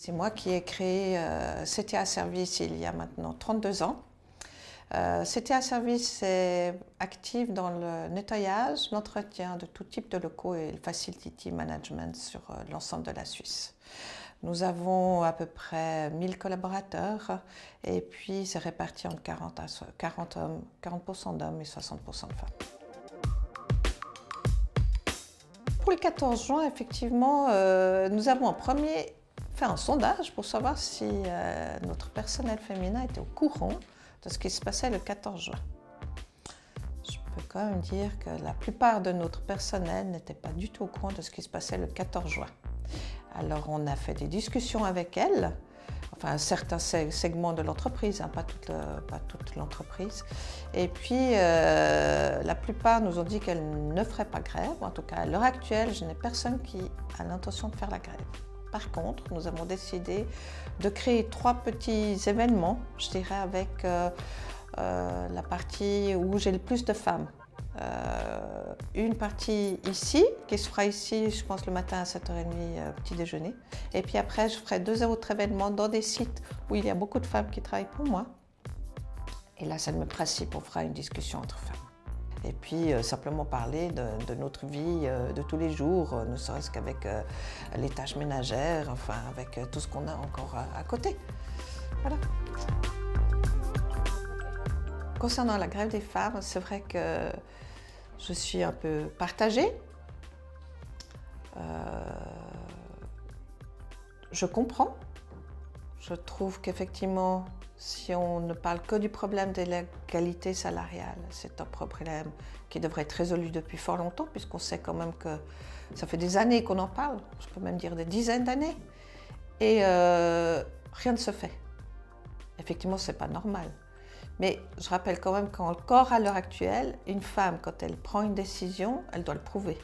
C'est moi qui ai créé CTA Service il y a maintenant 32 ans. CTA Service est actif dans le nettoyage, l'entretien de tout type de locaux et le facility management sur l'ensemble de la Suisse. Nous avons à peu près 1000 collaborateurs et puis c'est réparti entre 40% d'hommes et 60% de femmes. Pour le 14 juin, effectivement, nous avons en premier fait un sondage pour savoir si notre personnel féminin était au courant de ce qui se passait le 14 juin. Je peux quand même dire que la plupart de notre personnel n'était pas du tout au courant de ce qui se passait le 14 juin. Alors on a fait des discussions avec elles, enfin certains segments de l'entreprise, hein, pas toute l'entreprise. Et puis la plupart nous ont dit qu'elles ne feraient pas grève. En tout cas, à l'heure actuelle, je n'ai personne qui a l'intention de faire la grève. Par contre, nous avons décidé de créer 3 petits événements, je dirais, avec la partie où j'ai le plus de femmes. Une partie ici, qui se fera ici, je pense, le matin à 7h30, petit déjeuner. Et puis après, je ferai 2 autres événements dans des sites où il y a beaucoup de femmes qui travaillent pour moi. Et là, c'est le même principe, on fera une discussion entre femmes. Et puis simplement parler de notre vie de tous les jours, ne serait-ce qu'avec les tâches ménagères, enfin avec tout ce qu'on a encore à côté. Voilà. Concernant la grève des femmes, c'est vrai que je suis un peu partagée. Je comprends. Je trouve qu'effectivement, si on ne parle que du problème de l'égalité salariale, c'est un problème qui devrait être résolu depuis fort longtemps, puisqu'on sait quand même que ça fait des années qu'on en parle, je peux même dire des dizaines d'années, et rien ne se fait. Effectivement, ce n'est pas normal. Mais je rappelle quand même qu'encore à l'heure actuelle, une femme, quand elle prend une décision, elle doit le prouver.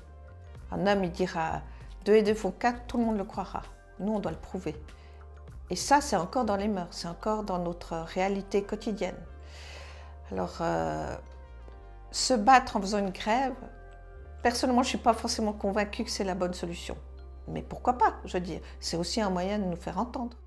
Un homme, il dira 2 et 2 font 4, tout le monde le croira. Nous, on doit le prouver. Et ça, c'est encore dans les mœurs, c'est encore dans notre réalité quotidienne. Alors, se battre en faisant une grève, personnellement, je ne suis pas forcément convaincue que c'est la bonne solution. Mais pourquoi pas, je veux dire, c'est aussi un moyen de nous faire entendre.